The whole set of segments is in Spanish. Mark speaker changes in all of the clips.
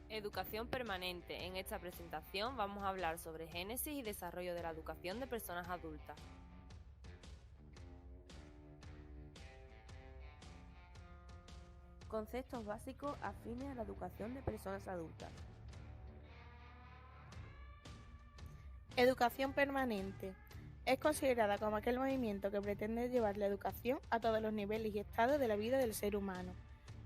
Speaker 1: Educación permanente. En esta presentación vamos a hablar sobre génesis y desarrollo de la educación de personas adultas.
Speaker 2: Conceptos básicos afines a la educación de personas adultas. Educación permanente. Es considerada como aquel movimiento que pretende llevar la educación a todos los niveles y estados de la vida del ser humano,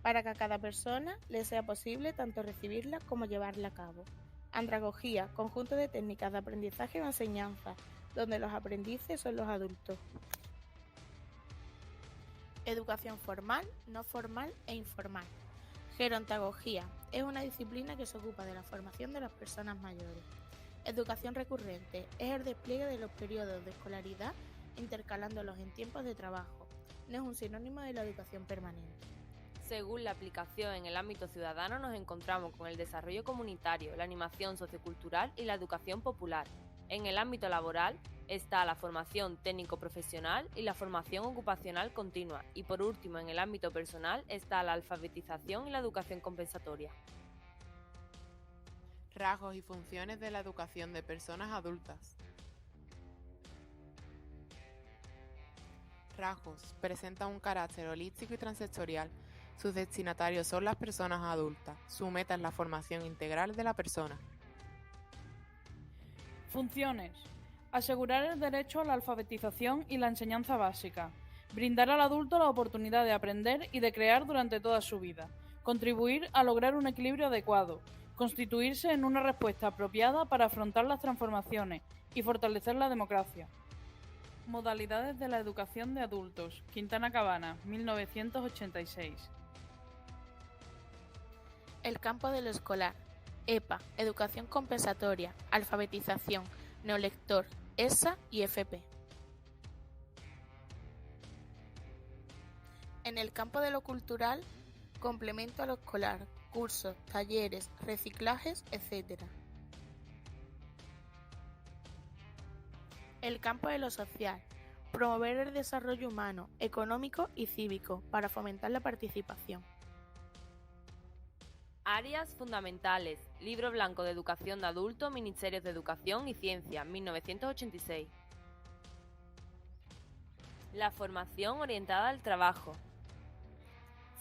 Speaker 2: para que a cada persona le sea posible tanto recibirla como llevarla a cabo. Andragogía, conjunto de técnicas de aprendizaje o enseñanza, donde los aprendices son los adultos. Educación formal, no formal e informal. Gerontología es una disciplina que se ocupa de la formación de las personas mayores. Educación recurrente es el despliegue de los periodos de escolaridad intercalándolos en tiempos de trabajo. No es un sinónimo de la educación permanente.
Speaker 1: Según la aplicación en el ámbito ciudadano nos encontramos con el desarrollo comunitario, la animación sociocultural y la educación popular. En el ámbito laboral está la formación técnico-profesional y la formación ocupacional continua. Y por último, en el ámbito personal está la alfabetización y la educación compensatoria.
Speaker 3: Rasgos y funciones de la educación de personas adultas. Rasgos. Presenta un carácter holístico y transectorial. Sus destinatarios son las personas adultas. Su meta es la formación integral de la persona.
Speaker 4: Funciones. Asegurar el derecho a la alfabetización y la enseñanza básica. Brindar al adulto la oportunidad de aprender y de crear durante toda su vida. Contribuir a lograr un equilibrio adecuado. Constituirse en una respuesta apropiada para afrontar las transformaciones y fortalecer la democracia. Modalidades de la educación de adultos. Quintana Cabana, 1986.
Speaker 2: El campo de lo escolar. EPA, educación compensatoria, alfabetización, neolector, ESA y FP. En el campo de lo cultural, complemento a lo escolar, cursos, talleres, reciclajes, etc. El campo de lo social, promover el desarrollo humano, económico y cívico para fomentar la participación.
Speaker 1: Áreas fundamentales. Libro Blanco de Educación de Adultos, Ministerios de Educación y Ciencia, 1986. La formación orientada al trabajo.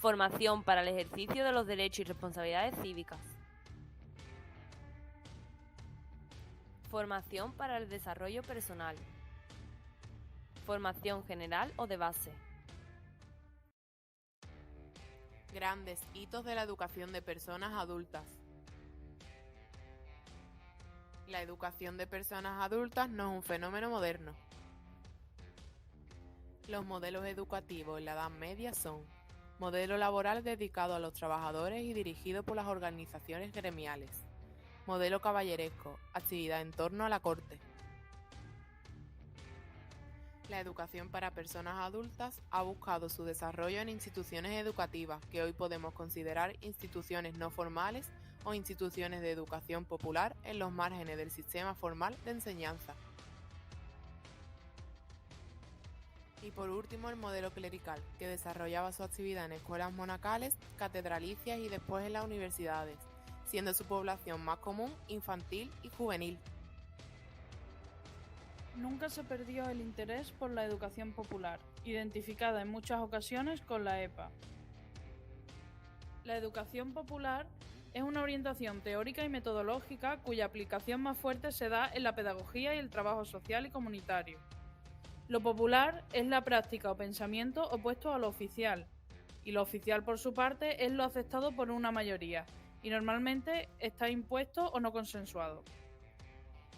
Speaker 1: Formación para el ejercicio de los derechos y responsabilidades cívicas. Formación para el desarrollo personal. Formación general o de base.
Speaker 3: Grandes hitos de la educación de personas adultas. La educación de personas adultas no es un fenómeno moderno. Los modelos educativos en la Edad Media son: modelo laboral dedicado a los trabajadores y dirigido por las organizaciones gremiales. Modelo caballeresco, actividad en torno a la corte. La educación para personas adultas ha buscado su desarrollo en instituciones educativas que hoy podemos considerar instituciones no formales o instituciones de educación popular en los márgenes del sistema formal de enseñanza. Y por último, el modelo clerical, que desarrollaba su actividad en escuelas monacales, catedralicias y después en las universidades, siendo su población más común infantil y juvenil.
Speaker 4: Nunca se perdió el interés por la educación popular, identificada en muchas ocasiones con la EPA. La educación popular es una orientación teórica y metodológica cuya aplicación más fuerte se da en la pedagogía y el trabajo social y comunitario. Lo popular es la práctica o pensamiento opuesto a lo oficial, y lo oficial por su parte es lo aceptado por una mayoría, y normalmente está impuesto o no consensuado.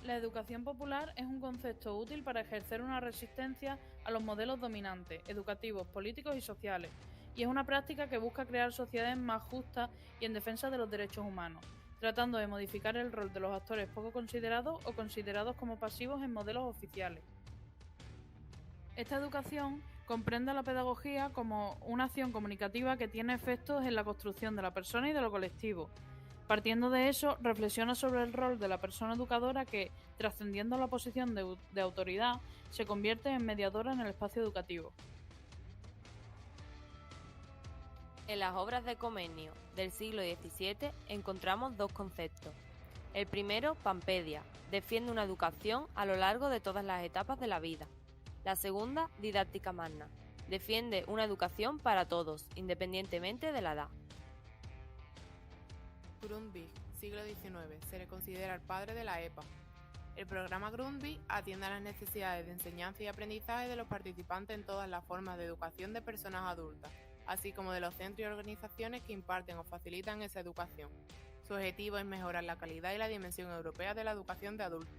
Speaker 4: La educación popular es un concepto útil para ejercer una resistencia a los modelos dominantes, educativos, políticos y sociales, y es una práctica que busca crear sociedades más justas y en defensa de los derechos humanos, tratando de modificar el rol de los actores poco considerados o considerados como pasivos en modelos oficiales. Esta educación comprende a la pedagogía como una acción comunicativa que tiene efectos en la construcción de la persona y de lo colectivo. Partiendo de eso, reflexiona sobre el rol de la persona educadora que, trascendiendo la posición de autoridad, se convierte en mediadora en el espacio educativo.
Speaker 1: En las obras de Comenio del siglo XVII encontramos dos conceptos. El primero, Pampedia, defiende una educación a lo largo de todas las etapas de la vida. La segunda, Didáctica Magna, defiende una educación para todos, independientemente de la edad.
Speaker 3: Grundtvig, siglo XIX, se le considera el padre de la EPA. El programa Grundtvig atiende a las necesidades de enseñanza y aprendizaje de los participantes en todas las formas de educación de personas adultas, así como de los centros y organizaciones que imparten o facilitan esa educación. Su objetivo es mejorar la calidad y la dimensión europea de la educación de adultos.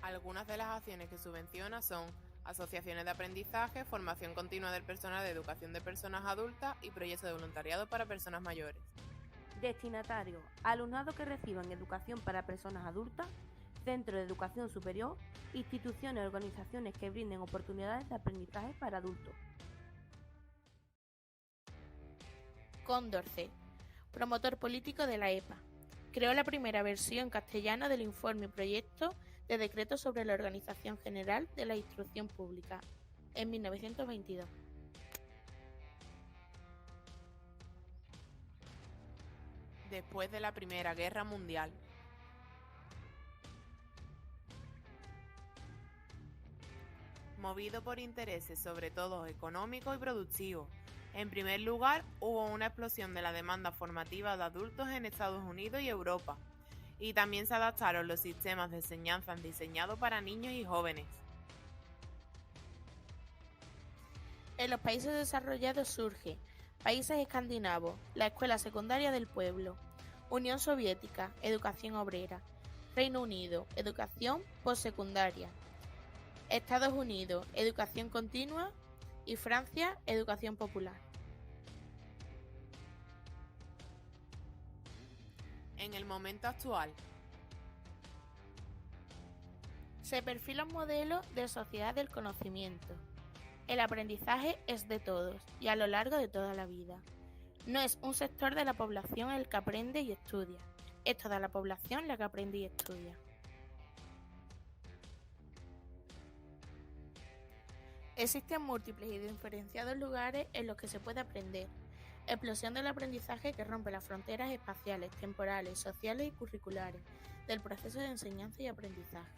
Speaker 3: Algunas de las acciones que subvenciona son asociaciones de aprendizaje, formación continua del personal de educación de personas adultas y proyectos de voluntariado para personas mayores.
Speaker 5: Destinatario: alumnado que reciban educación para personas adultas, centros de educación superior, instituciones o organizaciones que brinden oportunidades de aprendizaje para adultos.
Speaker 2: Condorcet, promotor político de la EPA. Creó la primera versión castellana del informe y proyecto de decreto sobre la organización general de la instrucción pública en 1922.
Speaker 3: Después de la Primera Guerra Mundial. Movido por intereses sobre todo económicos y productivos. En primer lugar, hubo una explosión de la demanda formativa de adultos en Estados Unidos y Europa, y también se adaptaron los sistemas de enseñanza diseñados para niños y jóvenes.
Speaker 2: En los países desarrollados surge países escandinavos, la Escuela Secundaria del Pueblo, Unión Soviética, Educación Obrera, Reino Unido, Educación Postsecundaria, Estados Unidos, Educación Continua y Francia, Educación Popular.
Speaker 3: En el momento actual,
Speaker 2: se perfila un modelo de sociedad del conocimiento. El aprendizaje es de todos y a lo largo de toda la vida. No es un sector de la población el que aprende y estudia, es toda la población la que aprende y estudia. Existen múltiples y diferenciados lugares en los que se puede aprender. Explosión del aprendizaje que rompe las fronteras espaciales, temporales, sociales y curriculares del proceso de enseñanza y aprendizaje.